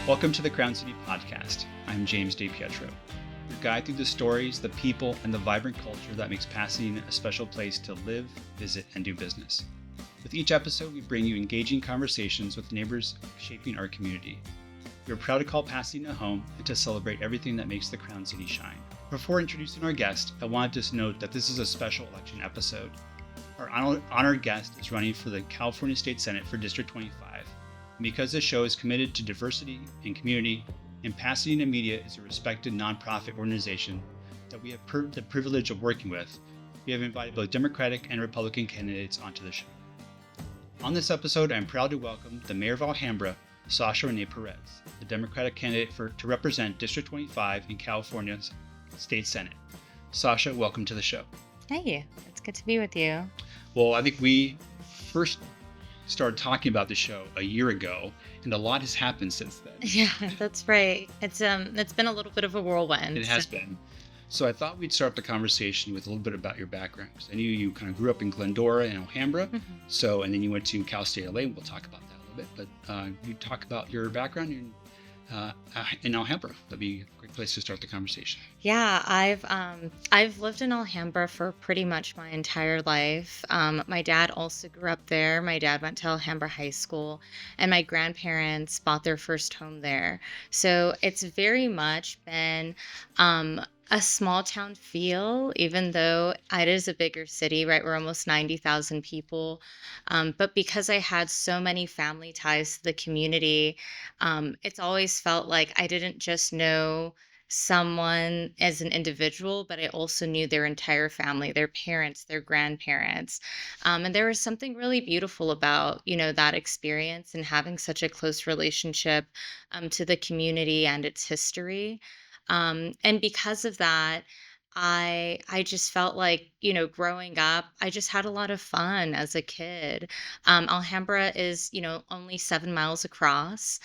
Welcome to the Crown City Podcast. I'm James De Pietro, your guide through the stories, the people, and the vibrant culture that makes Pasadena a special place to live, visit, and do business. With each episode, we bring you engaging conversations with neighbors shaping our community. We are proud to call Pasadena home and to celebrate everything that makes the Crown City shine. Before introducing our guest, I wanted to note that this is a special election episode. Our honored guest is running for the California State Senate for District 25. And because this show is committed to diversity and community, and Pasadena Media is a respected nonprofit organization that we have the privilege of working with, we have invited both Democratic and Republican candidates onto the show. On this episode, I'm proud to welcome the Mayor of Alhambra, Sasha Renee Perez, the Democratic candidate to represent District 25 in California's State Senate. Sasha, welcome to the show. Hey, it's good to be with you. Well, I think we first started talking about the show a year ago, and a lot has happened since then. Yeah, that's right. It's been a little bit of a whirlwind. It has been. So I thought we'd start the conversation with a little bit about your background. I knew you kind of grew up in Glendora and Alhambra, and then you went to Cal State LA. We'll talk about that a little bit, but you talk about your background in Alhambra. That'd be a great place to start the conversation. Yeah, I've lived in Alhambra for pretty much my entire life. My dad also grew up there. My dad went to Alhambra High School, and my grandparents bought their first home there. So it's very much been a small town feel, even though it is a bigger city, right? We're almost 90,000 people. But because I had so many family ties to the community, it's always felt like I didn't just know someone as an individual, but I also knew their entire family, their parents, their grandparents. And there was something really beautiful about, that experience and having such a close relationship to the community and its history. And because of that, I just felt like, growing up, I just had a lot of fun as a kid. Alhambra is, only 7 miles across.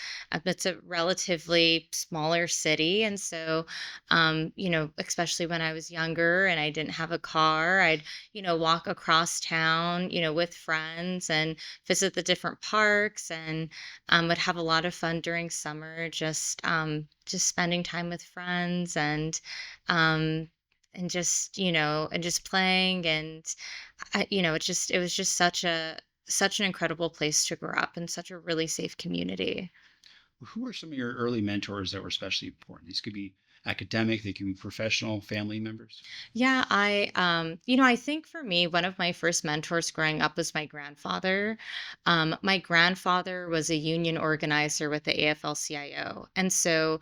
It's a relatively smaller city. And so, especially when I was younger and I didn't have a car, I'd, walk across town, with friends and visit the different parks and would have a lot of fun during summer, just spending time with friends and just playing and it was just such an incredible place to grow up and such a really safe community. Who are some of your early mentors that were especially important? These could be academic, they can be professional, family members. Yeah, I think for me, one of my first mentors growing up was my grandfather. My grandfather was a union organizer with the AFL-CIO. And so,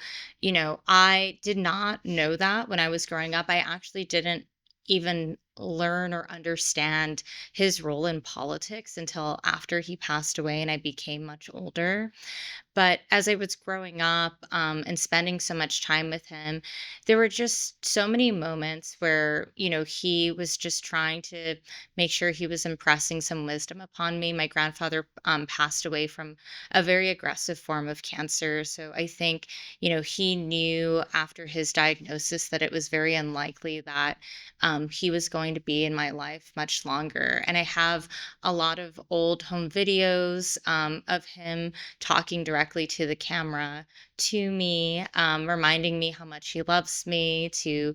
I did not know that when I was growing up. I actually didn't even learn or understand his role in politics until after he passed away and I became much older. But as I was growing up and spending so much time with him, there were just so many moments where, he was just trying to make sure he was impressing some wisdom upon me. My grandfather passed away from a very aggressive form of cancer. So I think, he knew after his diagnosis that it was very unlikely that he was going to be in my life much longer. And I have a lot of old home videos of him talking directly to the camera to me, reminding me how much he loves me, to,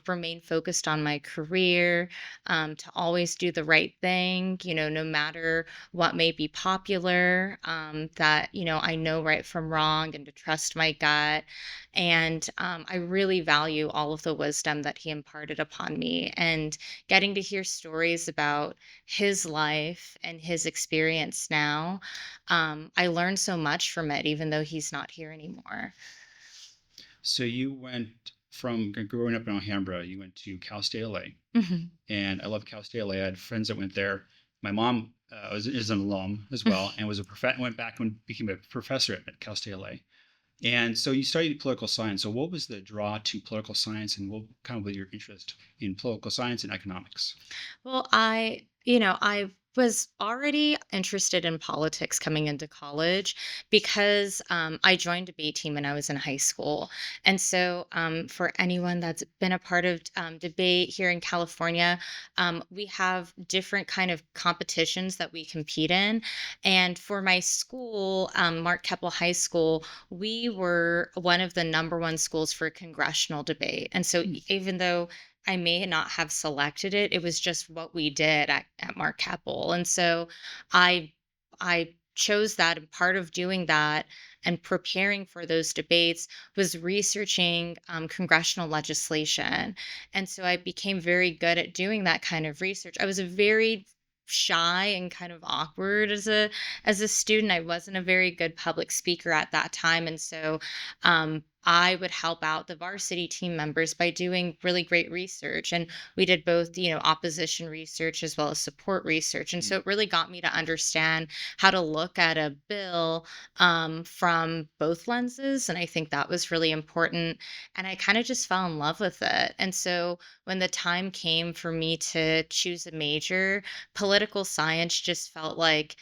remain focused on my career, to always do the right thing, no matter what may be popular, that, I know right from wrong and to trust my gut. And I really value all of the wisdom that he imparted upon me and getting to hear stories about his life and his experience now. I learned so much from it, even though he's not here anymore. So you went from growing up in Alhambra, you went to Cal State LA. And I love Cal State LA. I had friends that went there. My mom is an alum as well and went back and became a professor at Cal State LA. And so you studied political science. So what was the draw to political science and what kind of was your interest in political science and economics? Well, I was already interested in politics coming into college because I joined a debate team when I was in high school. And so, for anyone that's been a part of debate here in California, we have different kind of competitions that we compete in. And for my school, Mark Keppel High School, we were one of the number one schools for congressional debate. And so, Mm. even though I may not have selected it. It was just what we did at Mark Keppel. And so I I chose that, and part of doing that and preparing for those debates was researching congressional legislation. And so I became very good at doing that kind of research. I was a very shy and kind of awkward as a student. I wasn't a very good public speaker at that time. And so I would help out the varsity team members by doing really great research. And we did both, opposition research as well as support research. And Mm. so it really got me to understand how to look at a bill from both lenses. And I think that was really important. And I kind of just fell in love with it. And so when the time came for me to choose a major, political science just felt like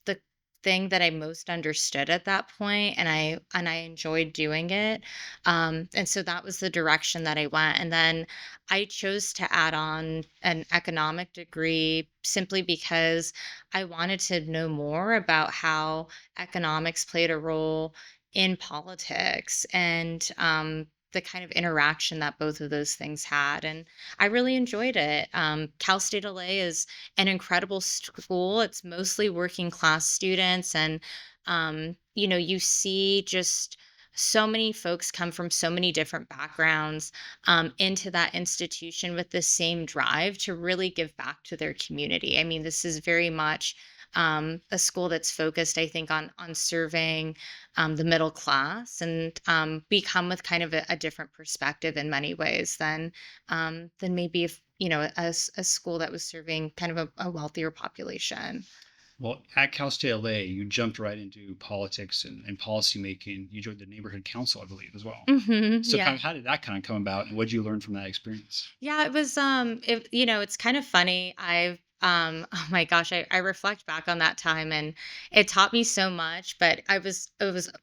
the thing that I most understood at that point, and I enjoyed doing it. And so that was the direction that I went. And then I chose to add on an economic degree simply because I wanted to know more about how economics played a role in politics and the kind of interaction that both of those things had. And I really enjoyed it. Cal State LA is an incredible school. It's mostly working class students. And, you see just so many folks come from so many different backgrounds into that institution with the same drive to really give back to their community. I mean, this is very much a school that's focused, I think, on serving the middle class, and we come with kind of a different perspective in many ways than maybe if a school that was serving kind of a wealthier population. Well, at Cal State LA, you jumped right into politics and policy making. You joined the neighborhood council, I believe, as well. So, kind Yeah. of, how did that kind of come about, and what did you learn from that experience? Yeah, it was it's kind of funny. I've oh my gosh, I reflect back on that time, and it taught me so much, but I was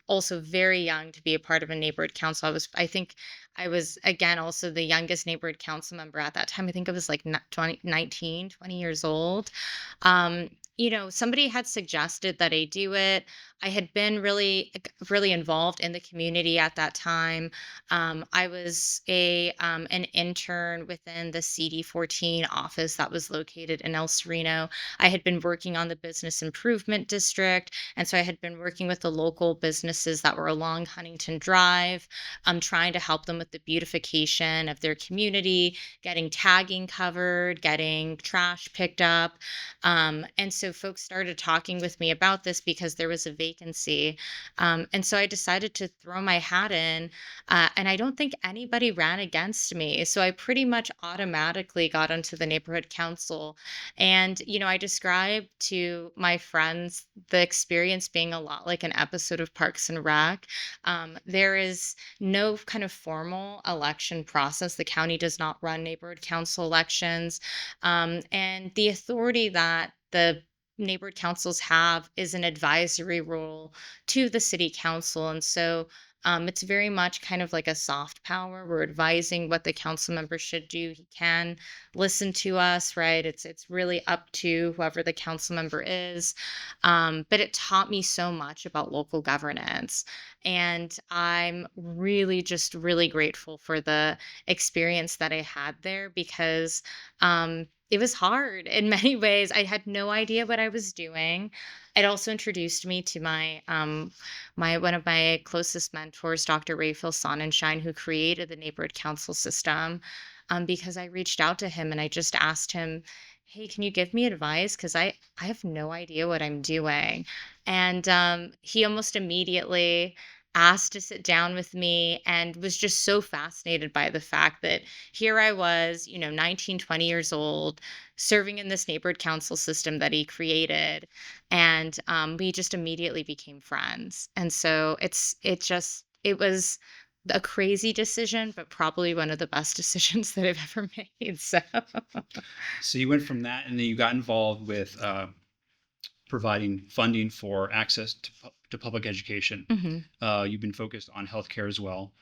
also very young to be a part of a neighborhood council. I think I was again also the youngest neighborhood council member at that time. I think I was like 20 years old. Somebody had suggested that I do it. I had been really involved in the community at that time. I was an intern within the CD14 office that was located in El Sereno. I had been working on the business improvement district, and so I had been working with the local businesses that were along Huntington Drive, trying to help them with the beautification of their community, getting tagging covered, getting trash picked up. And so folks started talking with me about this because there was a vacancy. And so I decided to throw my hat in, and I don't think anybody ran against me. So I pretty much automatically got onto the neighborhood council. And, I described to my friends the experience being a lot like an episode of Parks and Rec. There is no kind of formal election process. The county does not run neighborhood council elections. And the authority that the neighborhood councils have is an advisory role to the city council. And so it's very much kind of like a soft power. We're advising what the council member should do. He can listen to us, right? It's really up to whoever the council member is. But it taught me so much about local governance, and I'm really just really grateful for the experience that I had there because it was hard in many ways. I had no idea what I was doing. It also introduced me to my one of my closest mentors, Dr. Raphael Sonnenschein, who created the neighborhood council system. Because I reached out to him and I just asked him, "Hey, can you give me advice? Because I have no idea what I'm doing." And he almost immediately asked to sit down with me and was just so fascinated by the fact that here I was, 19, 20 years old, serving in this neighborhood council system that he created. And we just immediately became friends. And so it was a crazy decision, but probably one of the best decisions that I've ever made. So, So you went from that, and then you got involved with providing funding for access to public education. mhm. You've been focused on healthcare as well.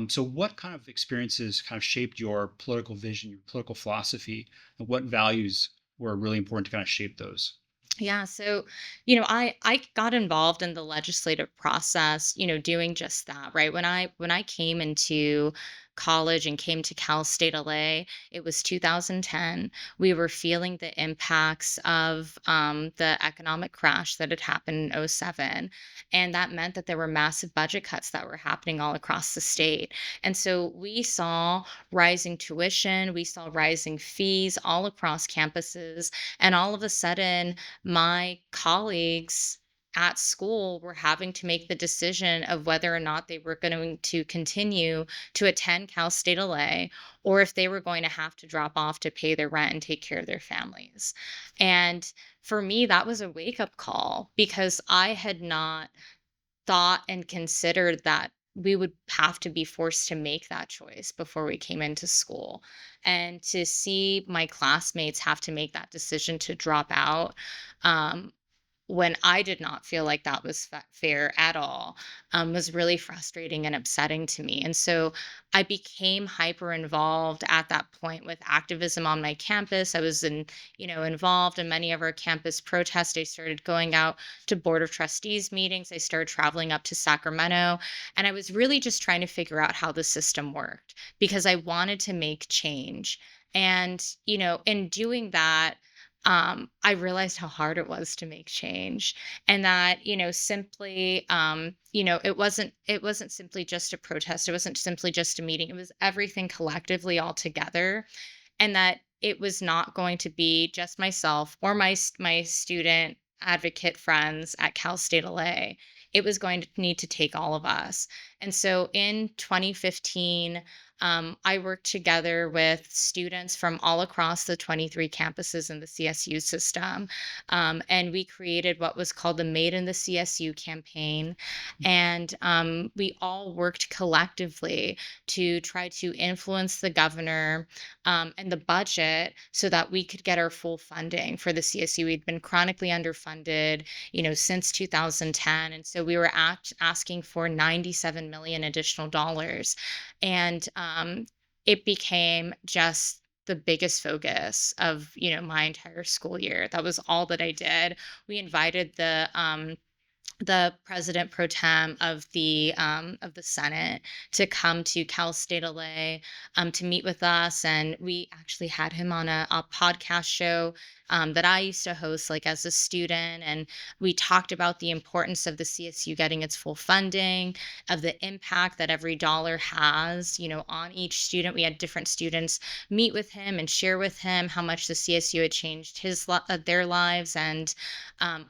So what kind of experiences kind of shaped your political vision, your political philosophy, and what values were really important to kind of shape those? Yeah, so I got involved in the legislative process, doing just that, right? When I came into college and came to Cal State LA, it was 2010. We were feeling the impacts of the economic crash that had happened in '07, and that meant that there were massive budget cuts that were happening all across the state. And so we saw rising tuition, we saw rising fees all across campuses, and all of a sudden my colleagues at school were having to make the decision of whether or not they were going to continue to attend Cal State LA or if they were going to have to drop off to pay their rent and take care of their families. And for me, that was a wake up call because I had not thought and considered that we would have to be forced to make that choice before we came into school. And to see my classmates have to make that decision to drop out, um, when I did not feel like that was fair at all, was really frustrating and upsetting to me. And so I became hyper involved at that point with activism on my campus. I was involved in many of our campus protests. I started going out to board of trustees meetings. I started traveling up to Sacramento, and I was really just trying to figure out how the system worked because I wanted to make change. And in doing that, I realized how hard it was to make change, and that simply, it wasn't simply just a protest. It wasn't simply just a meeting. It was everything collectively all together, and that it was not going to be just myself or my student advocate friends at Cal State LA. It was going to need to take all of us. And so in 2015, I worked together with students from all across the 23 campuses in the CSU system. And we created what was called the Made in the CSU campaign. And we all worked collectively to try to influence the governor and the budget so that we could get our full funding for the CSU. We'd been chronically underfunded, since 2010, and so we were asking for 97 million additional dollars, and it became just the biggest focus of my entire school year. That was all that I did. We invited the president pro tem of the Senate to come to Cal State LA to meet with us, and we actually had him on a podcast show that I used to host, like as a student, and we talked about the importance of the CSU getting its full funding, of the impact that every dollar has, on each student. We had different students meet with him and share with him how much the CSU had changed their lives, and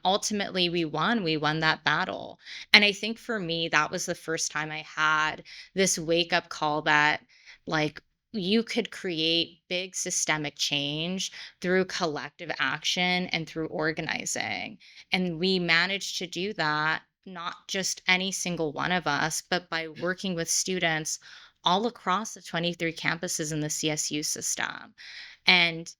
ultimately we won. We won that battle. And I think for me, that was the first time I had this wake up call that, like, you could create big systemic change through collective action and through organizing. And we managed to do that, not just any single one of us, but by working with students all across the 23 campuses in the CSU system. And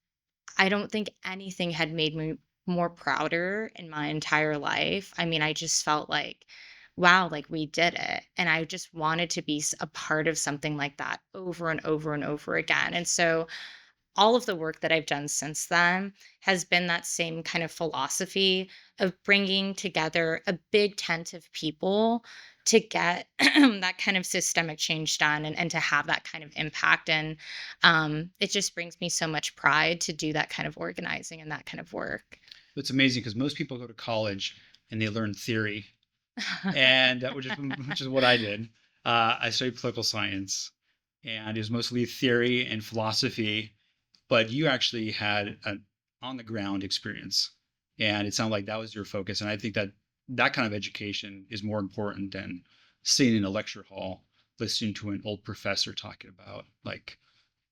I don't think anything had made me more prouder in my entire life. I mean, I just felt like, wow, like we did it. And I just wanted to be a part of something like that over and over and over again. And so all of the work that I've done since then has been that same kind of philosophy of bringing together a big tent of people to get that kind of systemic change done, and to have that kind of impact. And it just brings me so much pride to do that kind of organizing and that kind of work. It's amazing because most people go to college and they learn theory, and which is what I did. I studied political science, and it was mostly theory and philosophy. But you actually had an on the ground experience, and it sounded like that was your focus. And I think that that kind of education is more important than sitting in a lecture hall listening to an old professor talking about like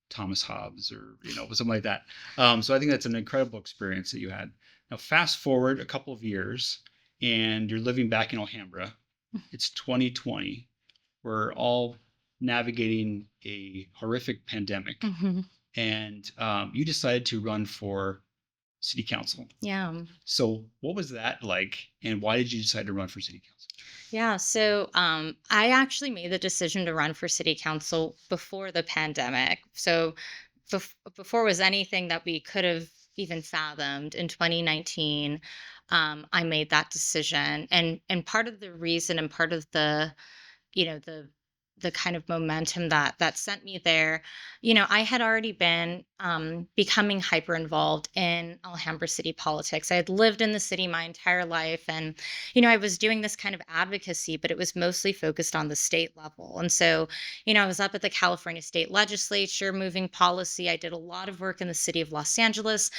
Thomas Hobbes or something like that. So I think that's an incredible experience that you had. Now fast forward a couple of years, and you're living back in Alhambra. It's 2020. We're all navigating a horrific pandemic, Hmm. and you decided to run for city council. Yeah. So, what was that like, and why did you decide to run for city council? Yeah. So I actually made the decision to run for city council before the pandemic. So before was anything that we could have even fathomed in 2019. I made that decision, and part of the reason and part of the you know the kind of momentum that sent me there. I had already been becoming hyper involved in Alhambra city politics. I had lived in the city my entire life, and I was doing this kind of advocacy, but it was mostly focused on the state level. And so I was up at the California state legislature moving policy. I did a lot of work in the city of Los Angeles,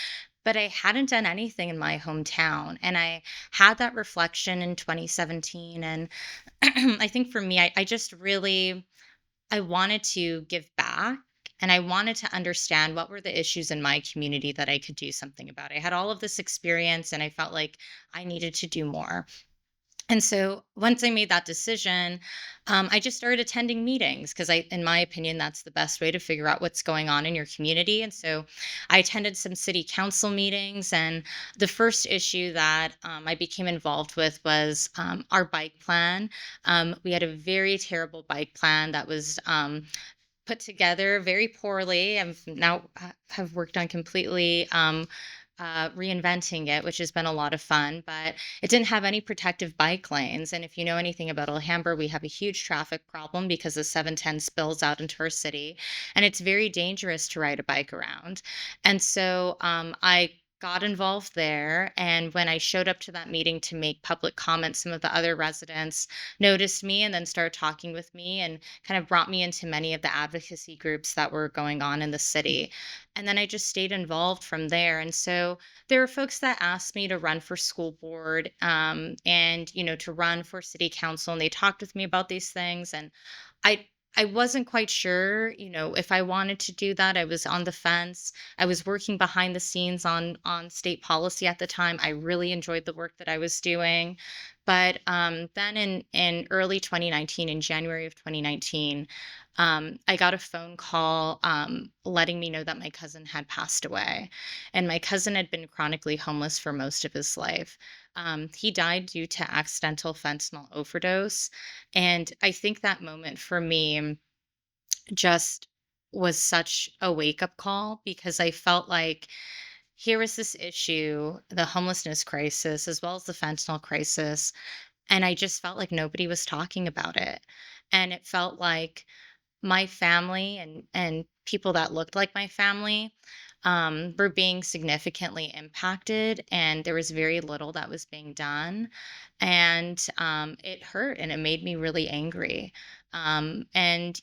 but I hadn't done anything in my hometown. And I had that reflection in 2017. And I think for me, I just really I wanted to give back, and I wanted to understand what were the issues in my community that I could do something about. I had all of this experience and I felt like I needed to do more. And so once I made that decision, I just started attending meetings because in my opinion, that's the best way to figure out what's going on in your community. And so I attended some city council meetings, and the first issue that I became involved with was our bike plan. We had a very terrible bike plan that was put together very poorly. I've now have worked on completely reinventing it, which has been a lot of fun. But it didn't have any protective bike lanes. And if you know anything about Alhambra, we have a huge traffic problem because the 710 spills out into our city, and it's very dangerous to ride a bike around. And so I got involved there. And when I showed up to that meeting to make public comments, some of the other residents noticed me and then started talking with me and kind of brought me into many of the advocacy groups that were going on in the city. And then I just stayed involved from there. And so there were folks that asked me to run for school board, and to run for city council, and they talked with me about these things. And I I wasn't quite sure, if I wanted to do that. I was on the fence. I was working behind the scenes on state policy at the time. I really enjoyed the work that I was doing. But then in early 2019, in January of 2019, I got a phone call letting me know that my cousin had passed away. And my cousin had been chronically homeless for most of his life. He died due to accidental fentanyl overdose. And I think that moment for me just was such a wake up call because I felt like here was this issue, the homelessness crisis, as well as the fentanyl crisis. And I just felt like nobody was talking about it. And it felt like my family and people that looked like my family were being significantly impacted, and there was very little that was being done. And it hurt, and it made me really angry. And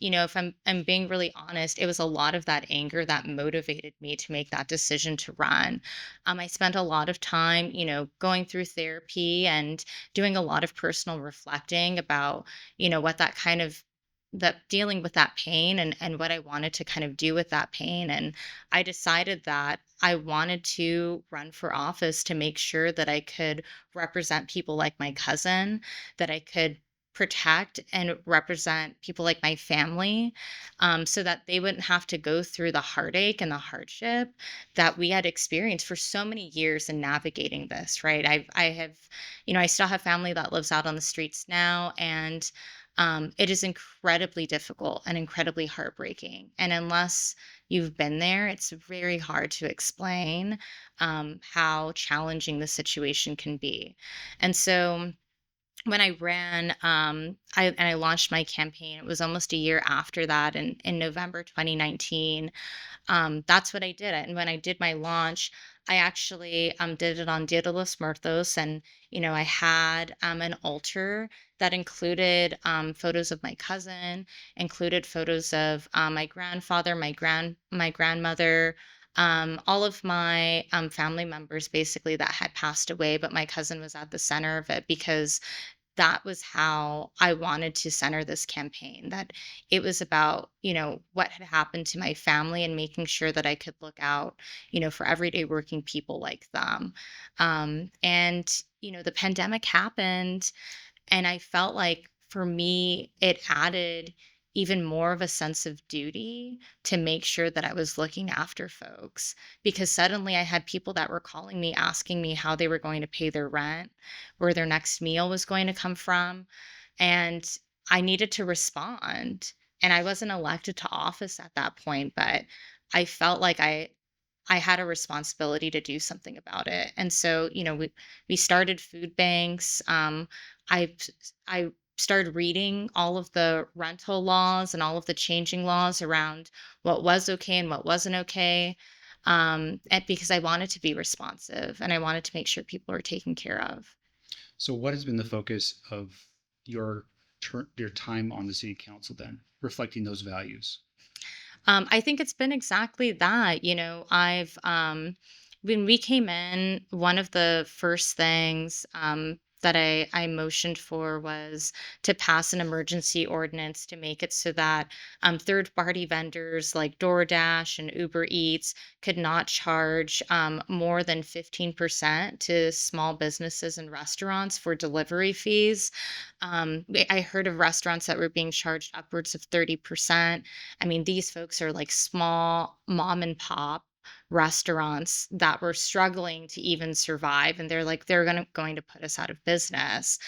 if I'm being really honest, it was a lot of that anger that motivated me to make that decision to run. I spent a lot of time, going through therapy and doing a lot of personal reflecting about, what that dealing with that pain and what I wanted to kind of do with that pain. And I decided that I wanted to run for office to make sure that I could represent people like my cousin, that I could protect and represent people like my family, so that they wouldn't have to go through the heartache and the hardship that we had experienced for so many years in navigating this, right? I still have family that lives out on the streets now, and it is incredibly difficult and incredibly heartbreaking. And unless you've been there, it's very hard to explain how challenging the situation can be. And so when I ran, I launched my campaign. It was almost a year after that, in November 2019. That's what I did. And when I did my launch, I actually did it on Dia de los Muertos. And, I had an altar that included photos of my cousin, included photos of my grandfather, my grandmother, all of my family members basically that had passed away. But my cousin was at the center of it because that was how I wanted to center this campaign, that it was about, what had happened to my family and making sure that I could look out, for everyday working people like them. And, the pandemic happened, and I felt like for me, it added even more of a sense of duty to make sure that I was looking after folks, because suddenly I had people that were calling me asking me how they were going to pay their rent, where their next meal was going to come from, and I needed to respond. And I wasn't elected to office at that point, but I felt like I had a responsibility to do something about it. And so, we started food banks. I I started reading all of the rental laws and all of the changing laws around what was okay and what wasn't okay. And because I wanted to be responsive and I wanted to make sure people were taken care of. So, what has been the focus of your your time on the city council then, reflecting those values? I think it's been exactly that. When we came in, one of the first things that I motioned for was to pass an emergency ordinance to make it so that third party vendors like DoorDash and Uber Eats could not charge more than 15% to small businesses and restaurants for delivery fees. I heard of restaurants that were being charged upwards of 30%. I mean, these folks are like small mom and pop restaurants that were struggling to even survive, and they're going to put us out of business.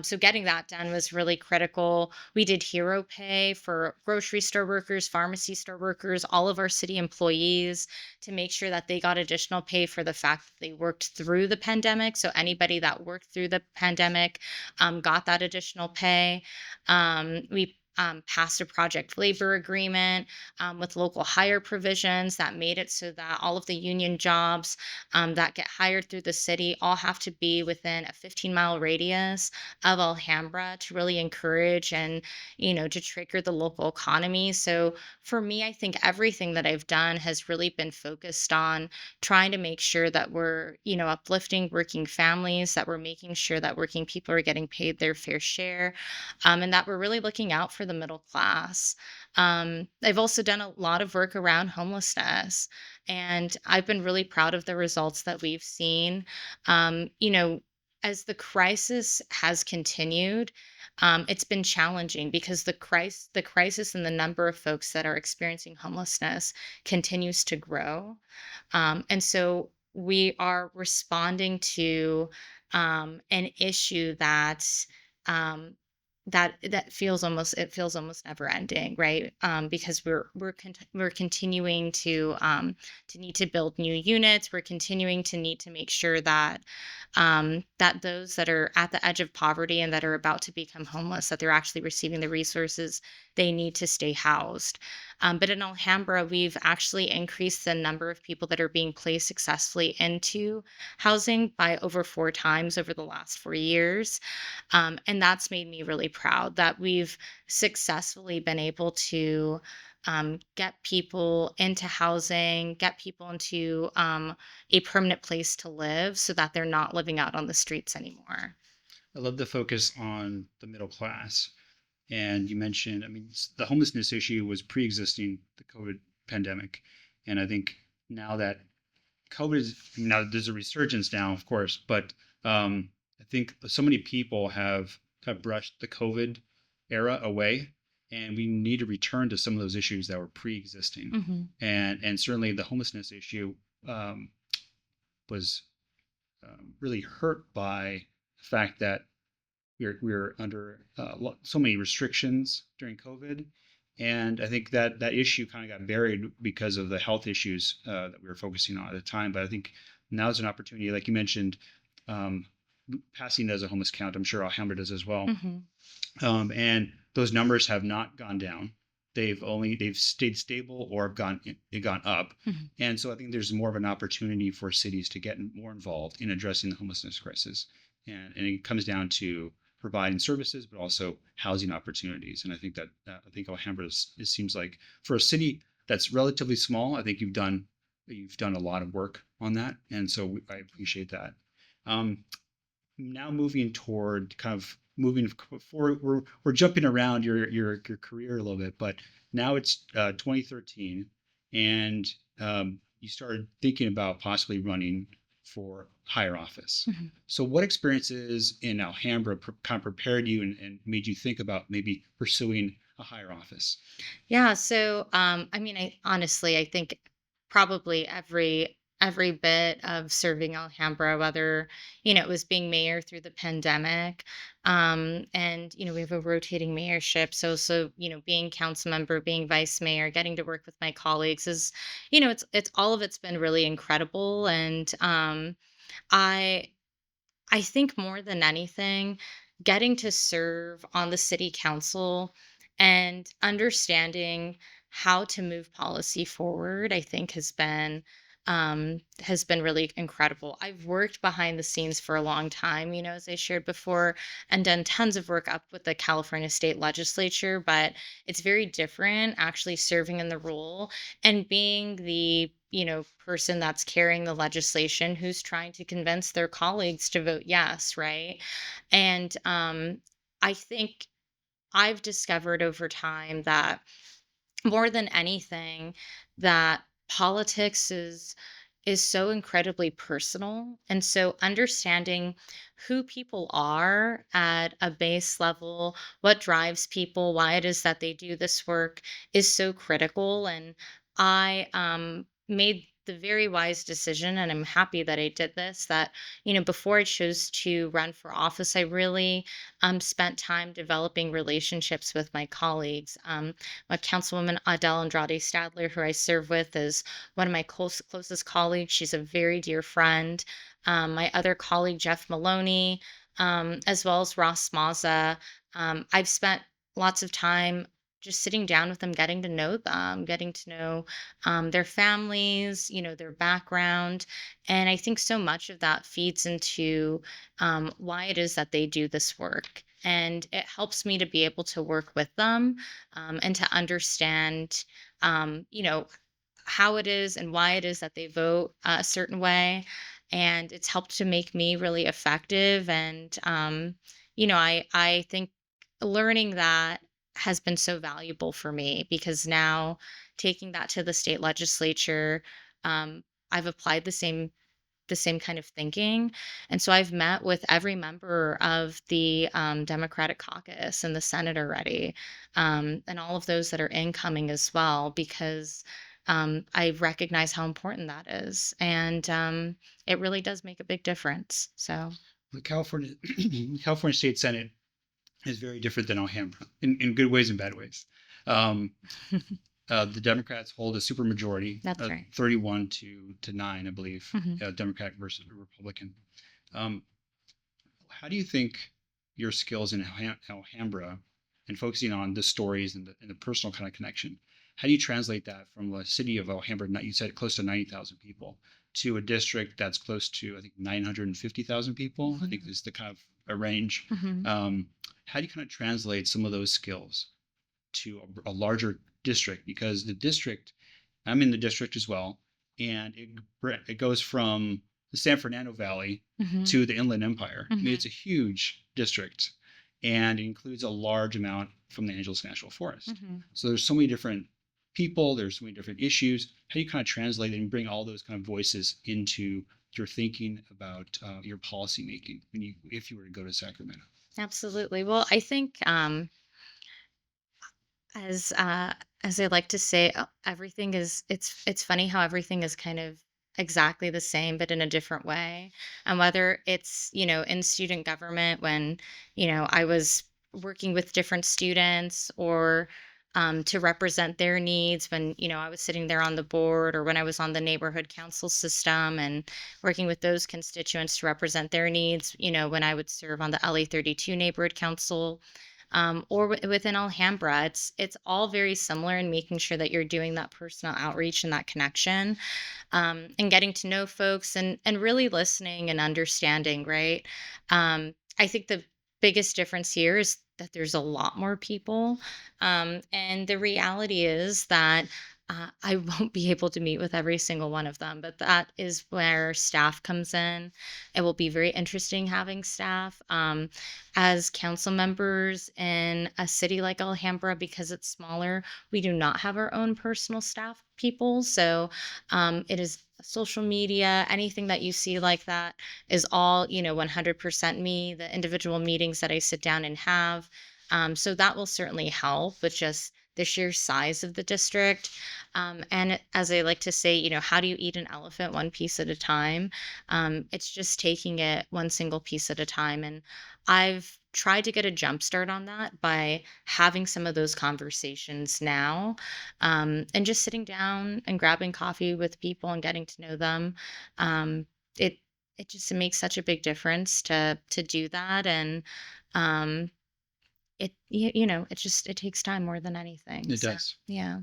So getting that done was really critical. We did hero pay for grocery store workers, pharmacy store workers, all of our city employees, to make sure that they got additional pay for the fact that they worked through the pandemic. So anybody that worked through the pandemic got that additional pay. We passed a project labor agreement with local hire provisions that made it so that all of the union jobs that get hired through the city all have to be within a 15-mile radius of Alhambra to really encourage and, to trigger the local economy. So for me, I think everything that I've done has really been focused on trying to make sure that we're, uplifting working families, that we're making sure that working people are getting paid their fair share, and that we're really looking out for the middle class. I've also done a lot of work around homelessness, and I've been really proud of the results that we've seen. As the crisis has continued, it's been challenging because the crisis and the number of folks that are experiencing homelessness continues to grow. And so we are responding to an issue um, that feels almost never ending, right? Because we're continuing to need to build new units. We're continuing to need to make sure that those that are at the edge of poverty and that are about to become homeless, that they're actually receiving the resources they need to stay housed. But in Alhambra, we've actually increased the number of people that are being placed successfully into housing by over 4 times over the last 4 years. And that's made me really proud that we've successfully been able to get people into housing, get people into a permanent place to live so that they're not living out on the streets anymore. I love the focus on the middle class. And you mentioned, I mean, the homelessness issue was pre-existing the COVID pandemic. And I think now that COVID is, now there's a resurgence now, of course, but I think so many people have kind of brushed the COVID era away, and we need to return to some of those issues that were pre-existing. And certainly the homelessness issue um, was really hurt by the fact that we were under so many restrictions during COVID, and I think that that issue kind of got buried because of the health issues that we were focusing on at the time. But I think now is an opportunity, like you mentioned, um, Pasadena does a homeless count. I'm sure Alhambra does as well, Hmm. and those numbers have not gone down. They've stayed stable or have gone up, Hmm. and so I think there's more of an opportunity for cities to get more involved in addressing the homelessness crisis, and it comes down to providing services, but also housing opportunities. And I think I think Alhambra it seems like for a city that's relatively small, I think you've done a lot of work on that, and so I appreciate that. Um, Now moving toward kind of moving forward, we're jumping around your career a little bit, but now it's 2013, and you started thinking about possibly running for higher office. Hmm. So what experiences in Alhambra kind of prepared you and made you think about maybe pursuing a higher office? Yeah, so I mean, I think probably every bit of serving Alhambra, whether it was being mayor through the pandemic, and we have a rotating mayorship, so being council member, being vice mayor, getting to work with my colleagues is, it's all of it's been really incredible, and I I think more than anything, getting to serve on the city council and understanding how to move policy forward, I think has been really incredible. I've worked behind the scenes for a long time, as I shared before, and done tons of work up with the California state legislature, but it's very different actually serving in the role and being the person that's carrying the legislation who's trying to convince their colleagues to vote yes, right? And I think I've discovered over time that more than anything, that politics is so incredibly personal, and so understanding who people are at a base level, what drives people, why it is that they do this work is so critical. And I made the very wise decision, and I'm happy that I did this, that before I chose to run for office, I really spent time developing relationships with my colleagues. Councilwoman Adele Andrade Stadler, who I serve with, is one of my closest colleagues. She's a very dear friend. My other colleague, Jeff Maloney, as well as Ross Mazza. I've spent lots of time just sitting down with them, getting to know them, getting to know their families, their background. And I think so much of that feeds into why it is that they do this work. And it helps me to be able to work with them and to understand, how it is and why it is that they vote a certain way. And it's helped to make me really effective. And, I think learning that has been so valuable for me because now taking that to the state legislature, I've applied the same kind of thinking. And so I've met with every member of the Democratic caucus and the Senate already, and all of those that are incoming as well, because I recognize how important that is. And it really does make a big difference. So, The California State Senate is very different than Alhambra in good ways and bad ways. Um, the Democrats hold a supermajority, that's right. 31 to 9, I believe, Hmm. Democratic versus Republican. Um, how do you think your skills in Alhambra and focusing on the stories and the personal kind of connection, how do you translate that from a city of Alhambra, you said close to 90,000 people, to a district that's close to, I think, 950,000 people, I think is the kind of a range. Hmm. How do you kind of translate some of those skills to a larger district? Because the district, I'm in the district as well, and it goes from the San Fernando Valley Hmm. to the Inland Empire. I mean, Hmm. it's a huge district, and it includes a large amount from the Angeles National Forest. Hmm. So there's so many different people, there's so many different issues. How do you kind of translate it and bring all those kind of voices into your thinking about your policy making if you were to go to Sacramento? Absolutely. Well, I think as as I like to say, everything is it's funny how everything is kind of exactly the same but in a different way. And whether it's, in student government when, I was working with different students, or to represent their needs when, I was sitting there on the board, or when I was on the neighborhood council system and working with those constituents to represent their needs, when I would serve on the LA 32 neighborhood council, or within Alhambra. It's all very similar in making sure that you're doing that personal outreach and that connection, and getting to know folks, and really listening and understanding. Right. I think the biggest difference here is that there's a lot more people, and the reality is that. I won't be able to meet with every single one of them, but that is where staff comes in. It will be very interesting having staff. As council members in a city like Alhambra, because it's smaller, we do not have our own personal staff people. So it is social media, anything that you see like that is all, 100% me. The individual meetings that I sit down and have, So that will certainly help with just the sheer size of the district. As I like to say, how do you eat an elephant one piece at a time? It's just taking it one single piece at a time. And I've tried to get a jump start on that by having some of those conversations now, and just sitting down and grabbing coffee with people and getting to know them. Um, it it makes such a big difference to do that. And um, it takes time more than anything. It So does. yeah.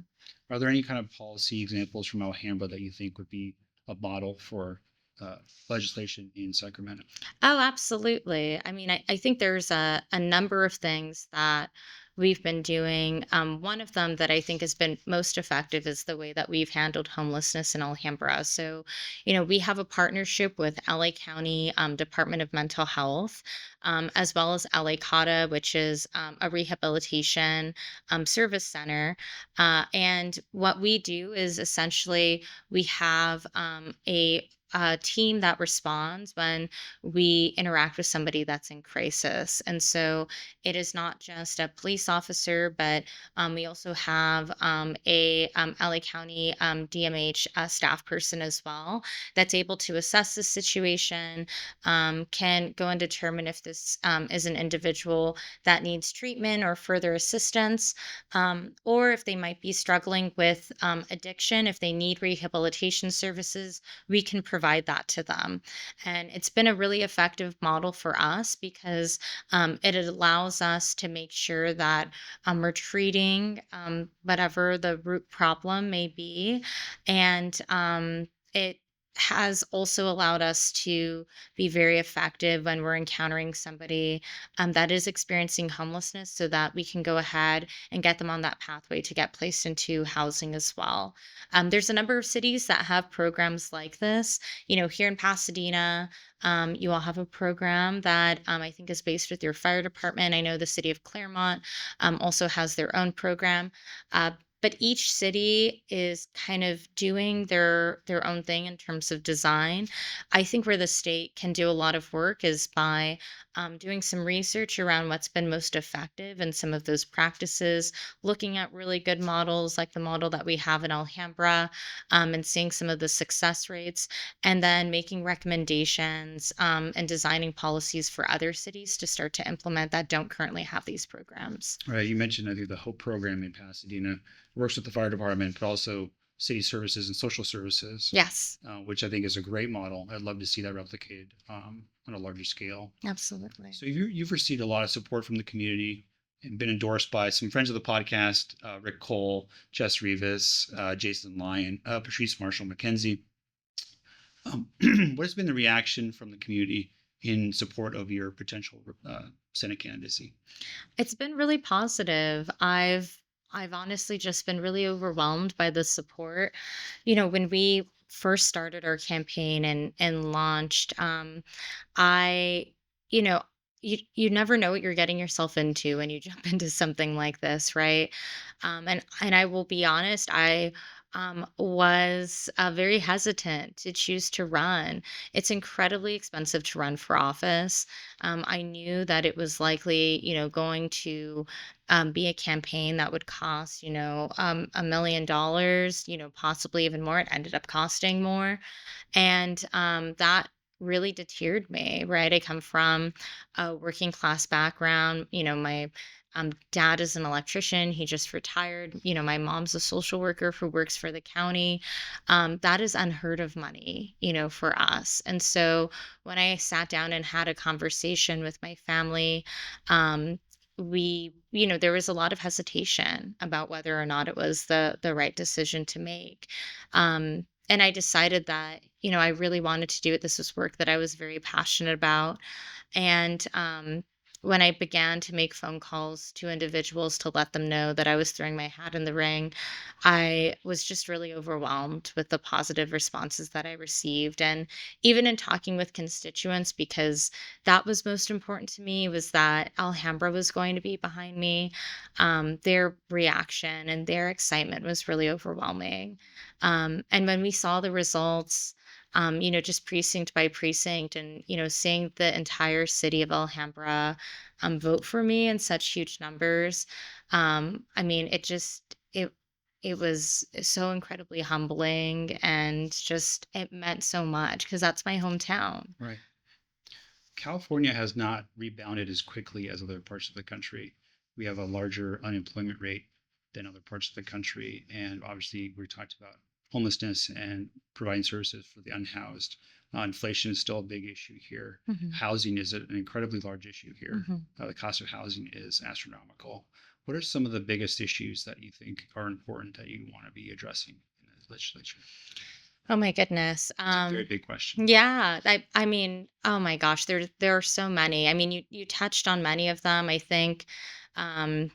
Are there any kind of policy examples from Alhambra that you think would be a model for uh, legislation in Sacramento? Oh, absolutely. I mean, I think there's a number of things that we've been doing. One of them that I think has been most effective is the way that we've handled homelessness in Alhambra. So, we have a partnership with LA County Department of Mental Health, as well as LA CADA, which is a rehabilitation service center. And what we do is essentially we have a team that responds when we interact with somebody that's in crisis. And so it is not just a police officer, but we also have a LA County DMH staff person as well that's able to assess the situation, can go and determine if this is an individual that needs treatment or further assistance, or if they might be struggling with addiction, if they need rehabilitation services, we can provide that to them. And it's been a really effective model for us because it allows us to make sure that we're treating whatever the root problem may be. And it has also allowed us to be very effective when we're encountering somebody that is experiencing homelessness so that we can go ahead and get them on that pathway to get placed into housing as well. There's a number of cities that have programs like this. Here in Pasadena, you all have a program that I think is based with your fire department. I know the city of Claremont also has their own program. Uh, but each city is kind of doing their own thing in terms of design. I think where the state can do a lot of work is by doing some research around what's been most effective in some of those practices, looking at really good models like the model that we have in Alhambra, and seeing some of the success rates, and then making recommendations and designing policies for other cities to start to implement that don't currently have these programs. Right. You mentioned, I think, the HOPE program in Pasadena works with the fire department, but also city services and social services, Yes, which I think is a great model. I'd love to see that replicated on a larger scale. absolutely. So you've received a lot of support from the community and been endorsed by some friends of the podcast, Rick Cole, Jess Rivas, Jason Lyon, Patrice Marshall McKenzie. What has been the reaction from the community in support of your potential Senate candidacy? It's been really positive. I've honestly just been really overwhelmed by the support. When we first started our campaign and launched, I, you know, you never know what you're getting yourself into when you jump into something like this, right? And I will be honest, I was very hesitant to choose to run. It's incredibly expensive to run for office. I knew that it was likely, going to be a campaign that would cost, $1 million, possibly even more. It ended up costing more. And that really deterred me, right? I come from a working class background. My dad is an electrician. He just retired. My mom's a social worker who works for the county. That is unheard of money, for us. And so when I sat down and had a conversation with my family, there was a lot of hesitation about whether or not it was the right decision to make. And I decided that, I really wanted to do it. This was work that I was very passionate about. And when I began to make phone calls to individuals to let them know that I was throwing my hat in the ring, I was just really overwhelmed with the positive responses that I received. And even in talking with constituents, because that was most important to me, was that Alhambra was going to be behind me. Their reaction and their excitement was really overwhelming. And when we saw the results, just precinct by precinct, and seeing the entire city of Alhambra vote for me in such huge numbers. I mean, it was so incredibly humbling, and just it meant so much because that's my hometown. Right. California has not rebounded as quickly as other parts of the country. We have a larger unemployment rate than other parts of the country. And obviously, we talked about homelessness and providing services for the unhoused. Inflation is still a big issue here. Hmm. Housing is an incredibly large issue here. Hmm. The cost of housing is astronomical. What are some of the biggest issues that you think are important that you want to be addressing in the legislature? Oh my goodness. It's a very big question. Yeah, I mean, oh my gosh, there are so many. I mean, you touched on many of them. I think um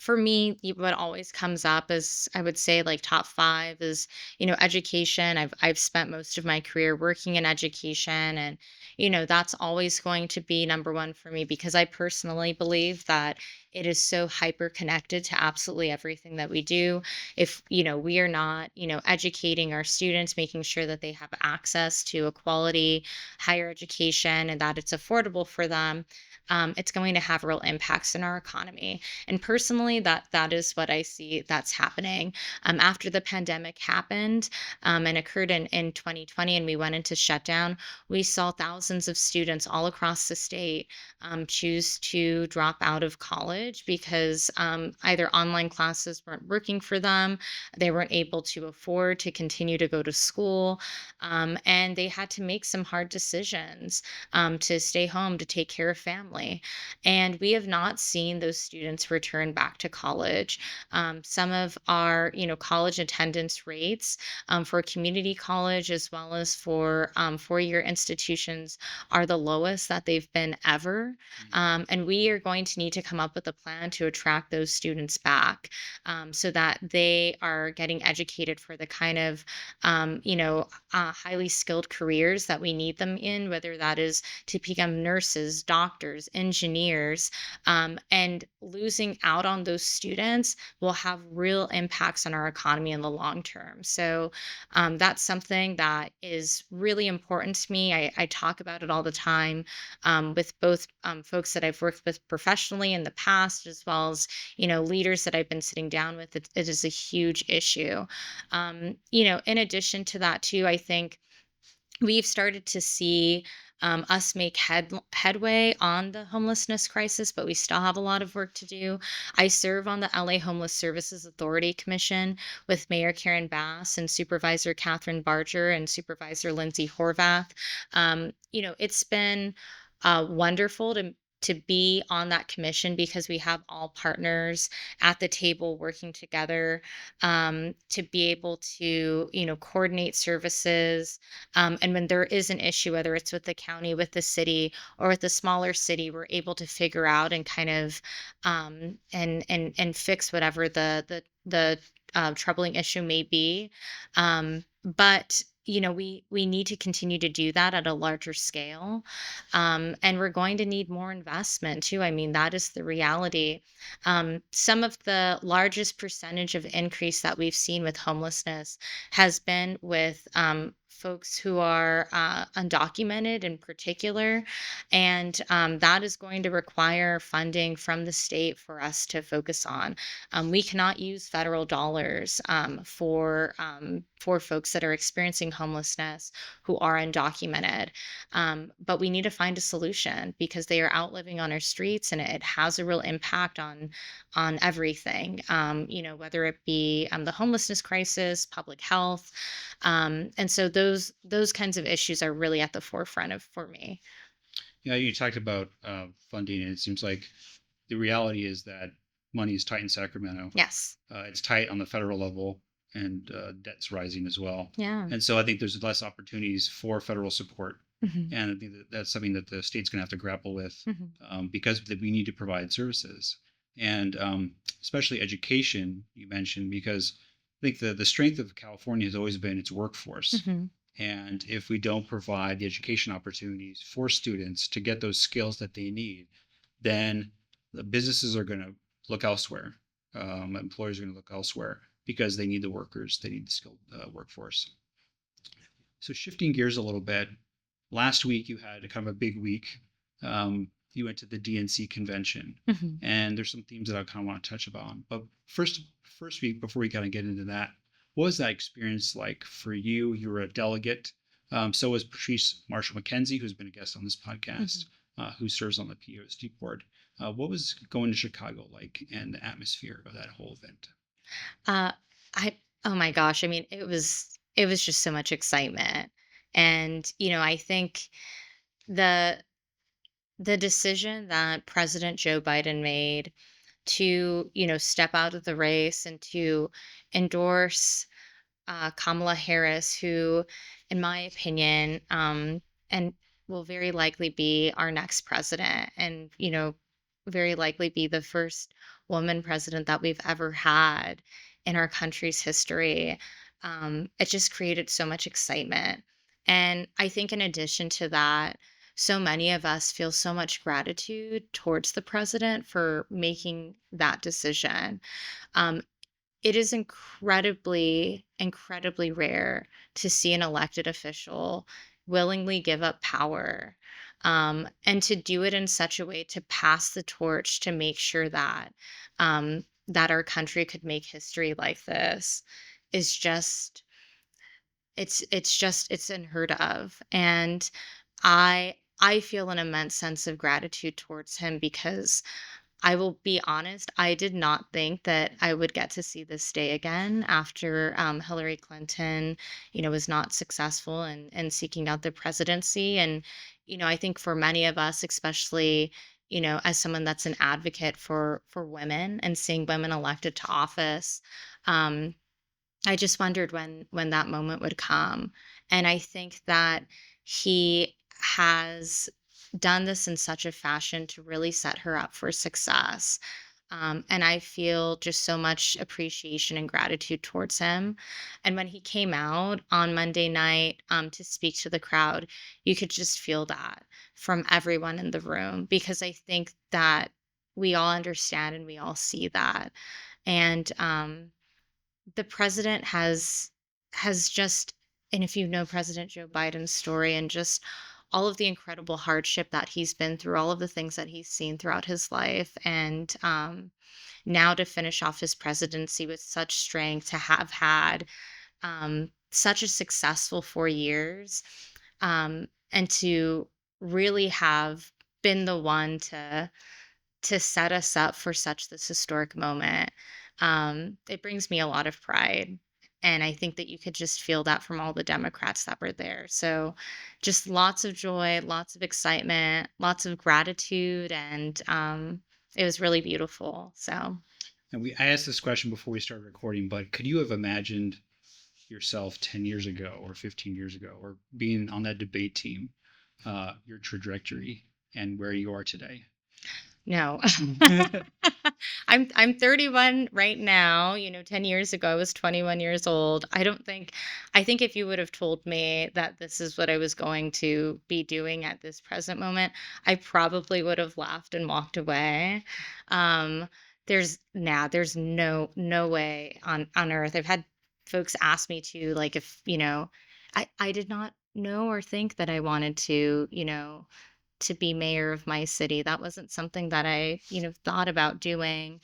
for me, what always comes up is, I would say, like, top five is, education. I've spent most of my career working in education, and that's always going to be number one for me because I personally believe that it is so hyper connected to absolutely everything that we do. If we are not educating our students, making sure that they have access to a quality higher education and that it's affordable for them, it's going to have real impacts in our economy. And personally, that is what I see that's happening. After the pandemic happened and occurred in 2020, and we went into shutdown, we saw thousands of students all across the state choose to drop out of college because either online classes weren't working for them, they weren't able to afford to continue to go to school, and they had to make some hard decisions to stay home to take care of family. And we have not seen those students return back to college. Some of our, college attendance rates for community college as well as for four-year institutions are the lowest that they've been ever. And we are going to need to come up with a plan to attract those students back so that they are getting educated for the kind of, highly skilled careers that we need them in, whether that is to become nurses, doctors, engineers, and losing out on those students will have real impacts on our economy in the long term. So that's something that is really important to me. I talk about it all the time with both folks that I've worked with professionally in the past, as well as leaders that I've been sitting down with. It is a huge issue. In addition to that, too, I think we've started to see us make headway on the homelessness crisis, but we still have a lot of work to do. I serve on the LA Homeless Services Authority Commission with Mayor Karen Bass and Supervisor Catherine Barger and Supervisor Lindsay Horvath. It's been wonderful to be on that commission because we have all partners at the table working together to be able to coordinate services, and when there is an issue, whether it's with the county, with the city, or with the smaller city, we're able to figure out and kind of and fix whatever the troubling issue may be. But we need to continue to do that at a larger scale, and we're going to need more investment too. I mean, that is the reality. Some of the largest percentage of increase that we've seen with homelessness has been with folks who are undocumented in particular. And that is going to require funding from the state for us to focus on. We cannot use federal dollars for folks that are experiencing homelessness who are undocumented. But we need to find a solution because they are out living on our streets, and it has a real impact on everything. Whether it be the homelessness crisis, public health, and so those kinds of issues are really at the forefront of for me. Yeah, you talked about funding, and it seems like the reality is that money is tight in Sacramento. Yes. It's tight on the federal level, and debt's rising as well. Yeah. And so I think there's less opportunities for federal support. Hmm. And I think that's something that the state's going to have to grapple with Hmm. because we need to provide services. And especially education, you mentioned, because I think the strength of California has always been its workforce. Hmm. And if we don't provide the education opportunities for students to get those skills that they need, then the businesses are going to look elsewhere. Employers are going to look elsewhere because they need the workers, they need the skilled workforce. So shifting gears a little bit, last week you had kind of a big week. You went to the DNC convention, Mhm. and there's some themes that I kind of want to touch upon. But first week, before we kind of get into that, what was that experience like for you? You were a delegate. So was Patrice Marshall McKenzie, who's been a guest on this podcast, Mhm. who serves on the POSD board. What was going to Chicago like, and the atmosphere of that whole event? Uh, I oh my gosh, I mean, it was just so much excitement. And, I think the the decision that President Joe Biden made to, step out of the race and to endorse Kamala Harris, who, in my opinion, and will very likely be our next president, and very likely be the first woman president that we've ever had in our country's history. It just created so much excitement, and I think in addition to that, so many of us feel so much gratitude towards the president for making that decision. Um, it is incredibly, incredibly rare to see an elected official willingly give up power, and to do it in such a way to pass the torch to make sure that our country could make history like this is just it's unheard of. And I feel an immense sense of gratitude towards him because I will be honest, I did not think that I would get to see this day again after Hillary Clinton, was not successful in seeking out the presidency. And, I think for many of us, especially, as someone that's an advocate for women and seeing women elected to office, um, I just wondered when that moment would come. And I think that he has done this in such a fashion to really set her up for success. And I feel just so much appreciation and gratitude towards him. And when he came out on Monday night to speak to the crowd, you could just feel that from everyone in the room because I think that we all understand and we all see that. And the president has just, and if you know President Joe Biden's story and just all of the incredible hardship that he's been through, all of the things that he's seen throughout his life, and now to finish off his presidency with such strength, to have had such a successful 4 years, and to really have been the one to set us up for such this historic moment. It brings me a lot of pride. And I think that you could just feel that from all the Democrats that were there. So just lots of joy, lots of excitement, lots of gratitude. And it was really beautiful. So, And I asked this question before we started recording, but could you have imagined yourself 10 years ago or 15 years ago, or being on that debate team, your trajectory and where you are today? no. I'm 31 right now. 10 years ago I was 21 years old. I think if you would have told me that this is what I was going to be doing at this present moment, I probably would have laughed and walked away. Um there's no way on earth. I've had folks ask me to, like, if, I did not know or think that I wanted to be mayor of my city. That wasn't something that I, thought about doing.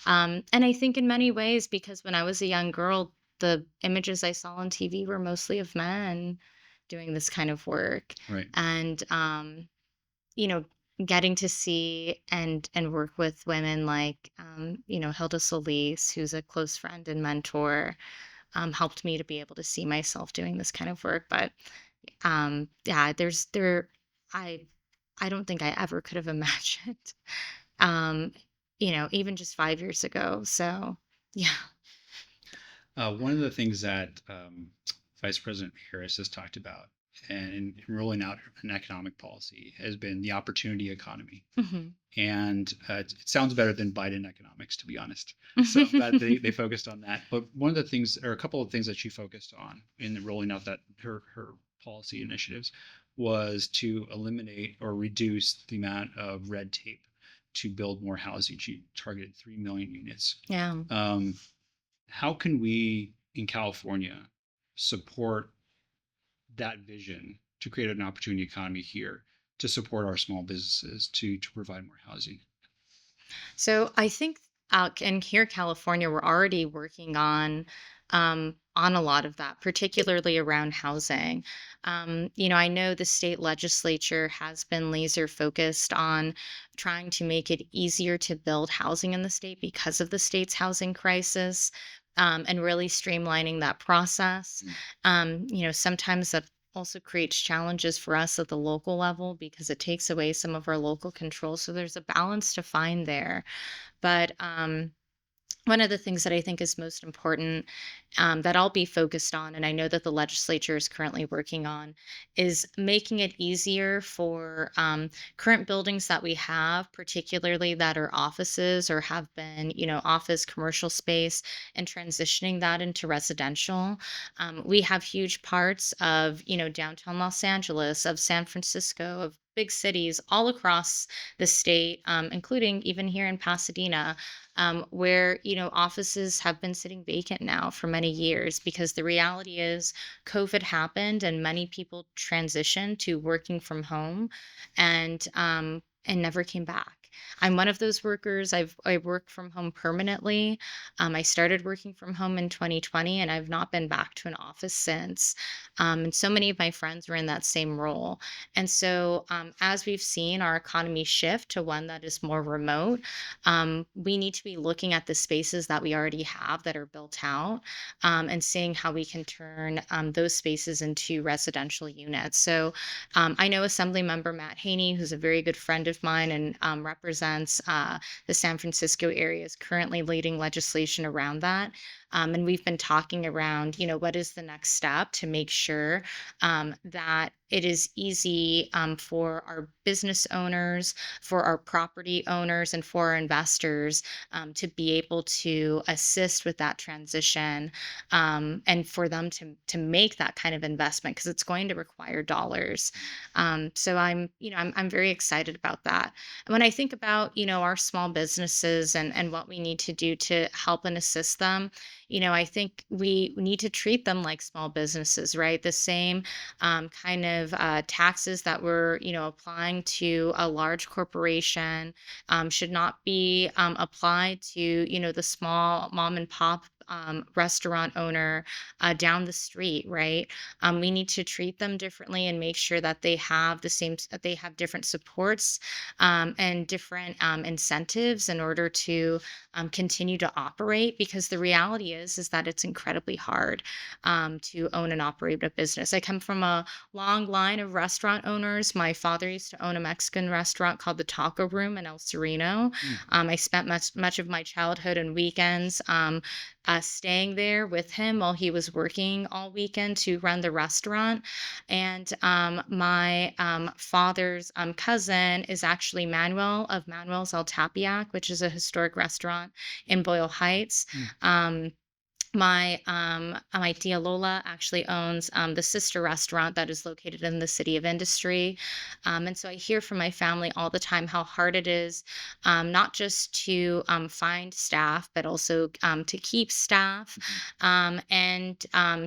And I think in many ways, because when I was a young girl, the images I saw on TV were mostly of men doing this kind of work. Right. And, you know, getting to see and work with women like, Hilda Solis, who's a close friend and mentor, helped me to be able to see myself doing this kind of work. But yeah, I I don't think I ever could have imagined, um, even just 5 years ago. So yeah. One of the things that Vice President Harris has talked about in rolling out an economic policy has been the opportunity economy. Hmm. And it sounds better than Biden economics, to be honest. So I'm glad they focused on that. But one of the things, or a couple of things that she focused on in the rolling out that her policy initiatives was to eliminate or reduce the amount of red tape to build more housing. She targeted 3 million units. Yeah. How can we in California support that vision to create an opportunity economy here to support our small businesses to provide more housing? So I think out in here, California, we're already working on a lot of that, particularly around housing. I know the state legislature has been laser focused on trying to make it easier to build housing in the state because of the state's housing crisis. And really streamlining that process. Mm. Sometimes that also creates challenges for us at the local level because it takes away some of our local control. So there's a balance to find there. But one of the things that I think is most important, that I'll be focused on, and I know that the legislature is currently working on, is making it easier for current buildings that we have, particularly that are offices or have been, office commercial space, and transitioning that into residential. We have huge parts of, downtown Los Angeles, of San Francisco, of big cities all across the state, including even here in Pasadena, where offices have been sitting vacant now for many years because the reality is COVID happened and many people transitioned to working from home, and never came back. I'm one of those workers. I work from home permanently. I started working from home in 2020, and I've not been back to an office since. And so many of my friends were in that same role. And so, as we've seen our economy shift to one that is more remote, we need to be looking at the spaces that we already have that are built out, and seeing how we can turn those spaces into residential units. So I know Assemblymember Matt Haney, who's a very good friend of mine and represents the San Francisco area, is currently leading legislation around that. And we've been talking around, what is the next step to make sure that it is easy for our business owners, for our property owners, and for our investors to be able to assist with that transition, and for them to make that kind of investment because it's going to require dollars. So I'm very excited about that. And when I think about our small businesses and what we need to do to help and assist them, I think we need to treat them like small businesses, right? The same kind of taxes that we're, applying to a large corporation should not be applied to, the small mom and pop restaurant owner down the street, right? We need to treat them differently and make sure that they have that they have different supports and different incentives in order to continue to operate. Because the reality is that it's incredibly hard to own and operate a business. I come from a long line of restaurant owners. My father used to own a Mexican restaurant called the Taco Room in El Sereno. Mm. I spent much of my childhood and weekends staying there with him while he was working all weekend to run the restaurant. And my father's cousin is actually Manuel of Manuel's El Tapiac, which is a historic restaurant in Boyle Heights. Mm. My tia Lola actually owns the sister restaurant that is located in the City of Industry. And so I hear from my family all the time how hard it is, not just to find staff, but also to keep staff, and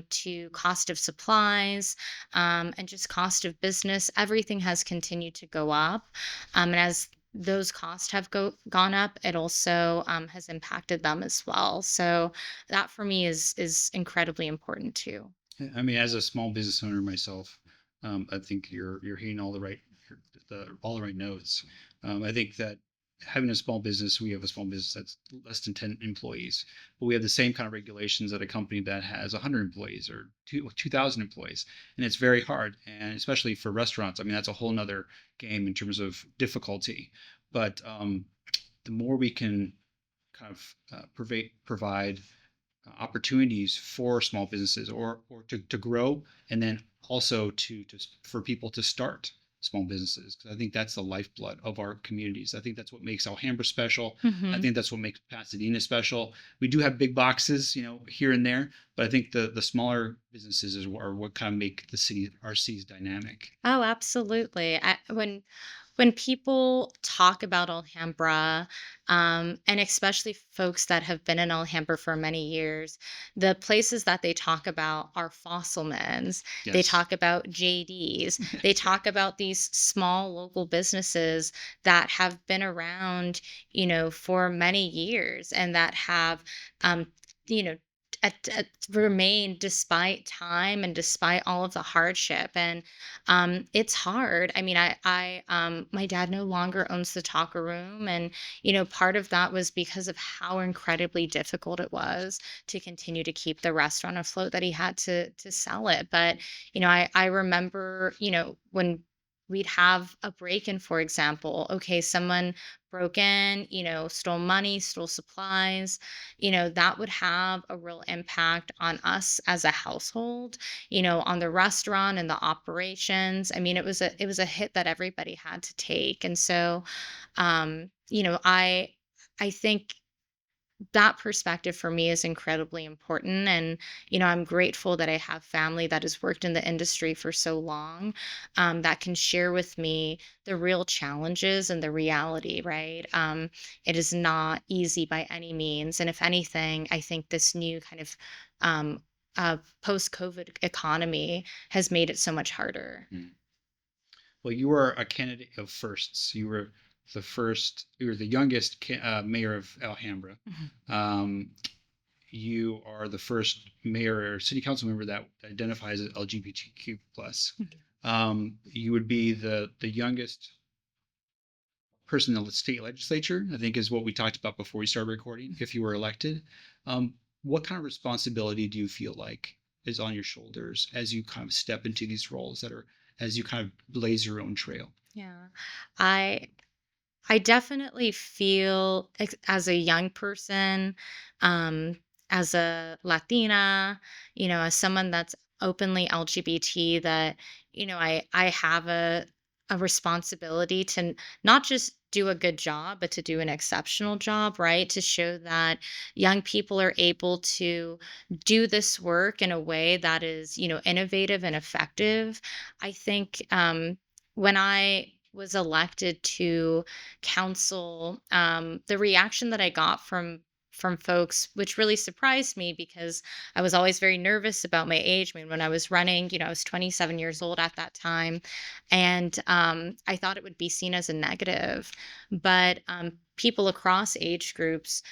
to cost of supplies, and just cost of business. Everything has continued to go up. And as those costs have gone up, it also has impacted them as well. So that for me is incredibly important too. I mean, as a small business owner myself, I think you're hitting all the right notes. I think that having a small business, we have a small business that's less than 10 employees, but we have the same kind of regulations that a company that has 100 employees or 2,000 employees, and it's very hard. And especially for restaurants, I mean, that's a whole nother game in terms of difficulty. But the more we can kind of provide opportunities for small businesses or to grow, and then also to for people to start small businesses, because I think that's the lifeblood of our communities. I think that's what makes Alhambra special. I Hmm. think that's what makes Pasadena special. We do have big boxes, here and there, but I think the smaller businesses are what kind of make our cities dynamic. Oh, absolutely. When when people talk about Alhambra, and especially folks that have been in Alhambra for many years, the places that they talk about are Fossilman's. They Yes. talk about JD's. They talk about these small local businesses that have been around, for many years and that have, um, you know, remained despite time and despite all of the hardship. And it's hard. I mean, my dad no longer owns the taco room, and part of that was because of how incredibly difficult it was to continue to keep the restaurant afloat. That he had to sell it. But I remember, when we'd have a break-in, for example. Okay, someone broke in, stole money, stole supplies. That would have a real impact on us as a household, on the restaurant and the operations. I mean, it was a hit that everybody had to take. And so, I think that perspective for me is incredibly important. And I'm grateful that I have family that has worked in the industry for so long, that can share with me the real challenges and the reality, right? It is not easy by any means, and if anything, I think this new kind of, um, post-COVID economy has made it so much harder. Mm. Well, you were a candidate of firsts. You were the first. You were the youngest mayor of Alhambra. Mhm. Um, you are the first mayor or city council member that identifies as LGBTQ plus. You would be the youngest person in the state legislature, I think is what we talked about before we started recording, if you were elected. Um, what kind of responsibility do you feel like is on your shoulders as you kind of step into these roles as you kind of blaze your own trail? Yeah. I I definitely feel as a young person, um, as a Latina, as someone that's openly LGBT, that I have a responsibility to not just do a good job, but to do an exceptional job, right? To show that young people are able to do this work in a way that is, innovative and effective. I think, when I was elected to council, the reaction that I got from folks, which really surprised me because I was always very nervous about my age. I mean, when I was running, I was 27 years old at that time, and I thought it would be seen as a negative. But people across age groups,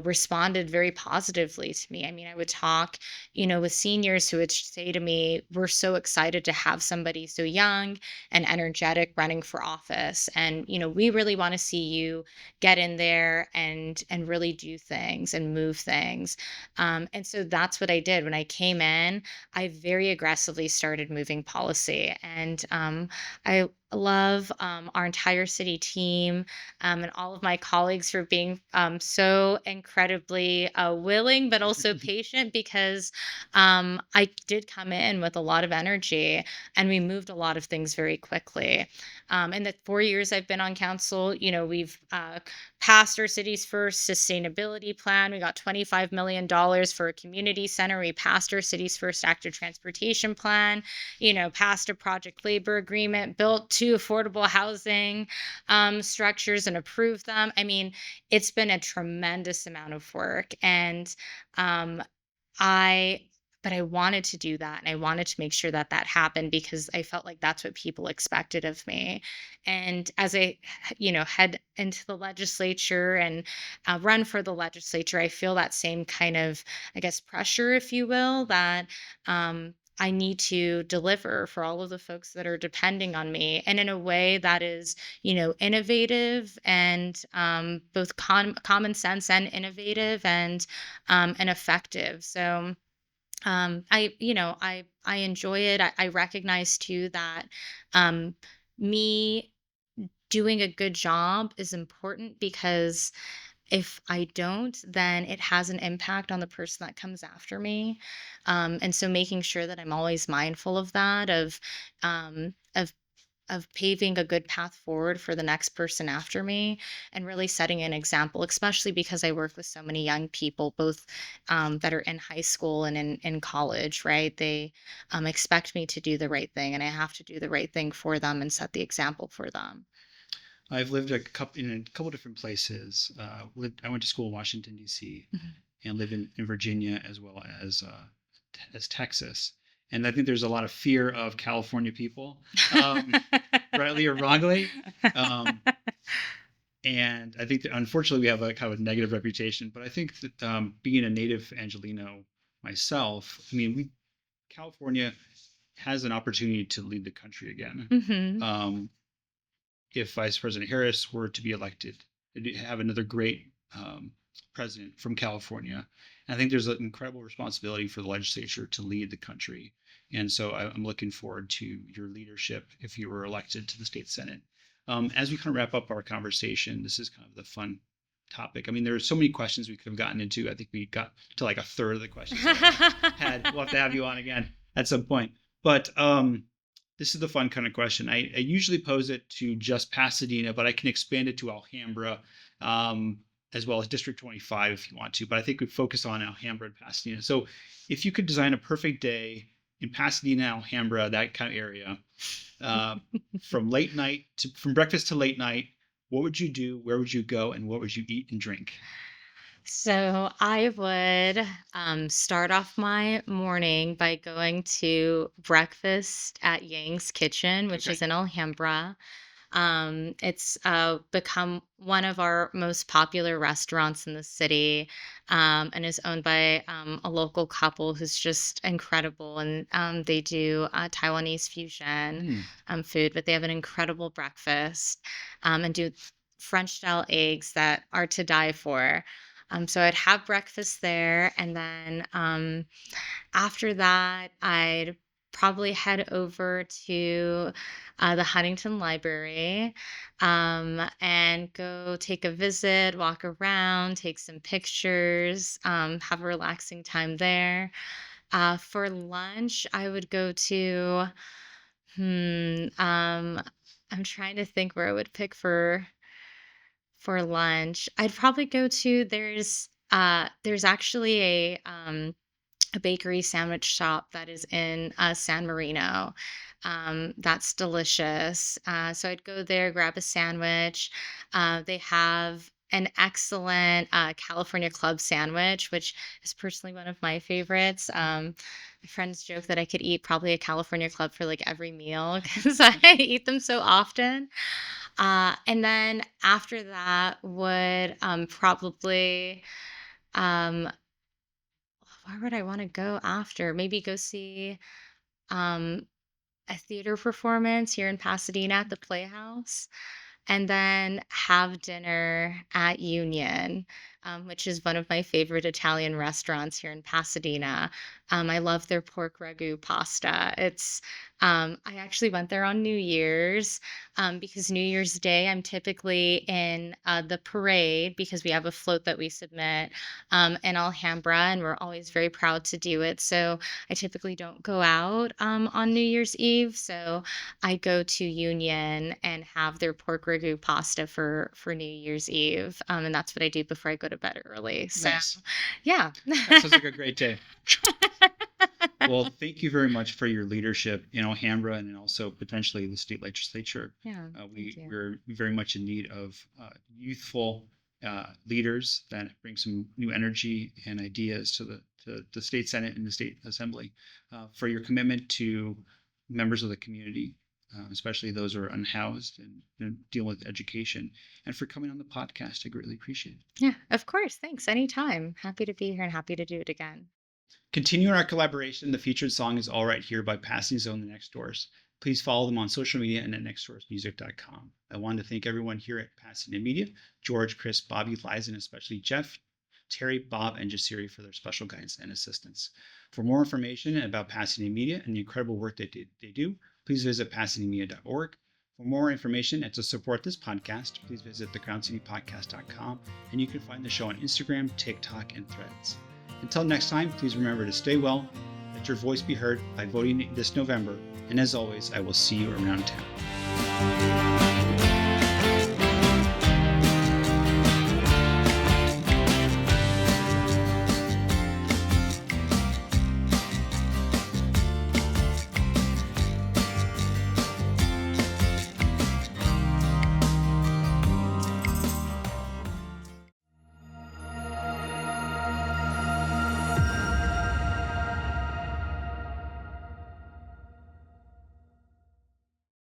responded very positively to me. I mean, I would talk, with seniors who would say to me, "We're so excited to have somebody so young and energetic running for office, and we really want to see you get in there and really do things and move things." And so that's what I did when I came in. I very aggressively started moving policy, and I love, our entire city team, and all of my colleagues for being, so incredibly willing, but also patient, because I did come in with a lot of energy, and we moved a lot of things very quickly. In the 4 years I've been on council, we've passed our city's first sustainability plan. We got $25 million for a community center. We passed our city's first active transportation plan, passed a project labor agreement, built two affordable housing, structures, and approved them. I mean, it's been a tremendous amount of work. And um, I but I wanted to do that, and I wanted to make sure that that happened because I felt like that's what people expected of me. And as I, head into the legislature and run for the legislature, I feel that same kind of, I guess, pressure, if you will, that I need to deliver for all of the folks that are depending on me, and in a way that is, innovative and, both common sense and innovative, and effective. So, I enjoy it. I recognize too that, um, me doing a good job is important, because if I don't, then it has an impact on the person that comes after me. And so making sure that I'm always mindful of that, um, of paving a good path forward for the next person after me, and really setting an example, especially because I work with so many young people, both, that are in high school and in college, right? They, expect me to do the right thing, and I have to do the right thing for them and set the example for them. I've lived in a couple different places. I went to school in Washington, D.C., and lived in Virginia as well as Texas. And I think there's a lot of fear of California people, rightly or wrongly. And I think that unfortunately we have a kind of a negative reputation. But I think that being a native Angelino myself, I mean, California has an opportunity to lead the country again. If Vice President Harris were to be elected, to have another great president from California. And I think there's an incredible responsibility for the legislature to lead the country. And so I'm looking forward to your leadership if you were elected to the state Senate. As we kind of wrap up our conversation, this is kind of the fun topic. I mean, there are so many questions we could have gotten into. I think we got to like a third of the questions I had. We'll have to have you on again at some point. But this is the fun kind of question. I usually pose it to just Pasadena, but I can expand it to Alhambra, as well as District 25 if you want to. But I think we focus on Alhambra and Pasadena. So if you could design a perfect day in Pasadena, Alhambra, that kind of area, from breakfast to late night, what would you do? Where would you go? And what would you eat and drink? So I would start off my morning by going to breakfast at Yang's Kitchen, which Okay. is in Alhambra. It's become one of our most popular restaurants in the city, and is owned by a local couple who's just incredible. And they do Taiwanese fusion food, but they have an incredible breakfast, and do French style eggs that are to die for. So I'd have breakfast there, and then after that, I'd probably head over to the Huntington Library, and go take a visit, walk around, take some pictures, have a relaxing time there. For lunch, I would go to, I'm trying to think where I would pick for lunch. I'd probably go to there's actually a bakery sandwich shop that is in San Marino. That's delicious. So I'd go there, grab a sandwich. They have an excellent California Club sandwich, which is personally one of my favorites. My friends joke that I could eat probably a California Club for like every meal because I eat them so often. And then after that would probably um, where would I want to go after? Maybe go see um, a theater performance here in Pasadena at the Playhouse, and then have dinner at Union, which is one of my favorite Italian restaurants here in Pasadena. I love their pork ragu pasta. I actually went there on New Year's, because New Year's Day, I'm typically in the parade because we have a float that we submit in Alhambra, and we're always very proud to do it. So I typically don't go out on New Year's Eve. So I go to Union and have their pork ragu pasta for New Year's Eve, and that's what I do before I go to bed early. So, Nice. yeah. That sounds like a great day. Well, thank you very much for your leadership in Alhambra and also potentially the state legislature. Yeah, thank you. We're very much in need of youthful leaders that bring some new energy and ideas to the state Senate and the state assembly, for your commitment to members of the community, especially those who are unhoused and deal with education, and for coming on the podcast. I greatly appreciate it. Yeah, of course. Thanks. Anytime. Happy to be here and happy to do it again. Continuing our collaboration, the featured song is All Right Here by Pasadena Zone The Next Doors. Please follow them on social media and at nextdoorsmusic.com. I want to thank everyone here at Pasadena Media, George, Chris, Bobby, Liza, and especially Jeff, Terry, Bob, and Jasiri for their special guidance and assistance. For more information about Pasadena Media and the incredible work that they do, please visit pasadenamedia.org. For more information and to support this podcast, please visit thecrown.citypodcast.com, and you can find the show on Instagram, TikTok, and Threads. Until next time, please remember to stay well, let your voice be heard by voting this November, and as always, I will see you around town.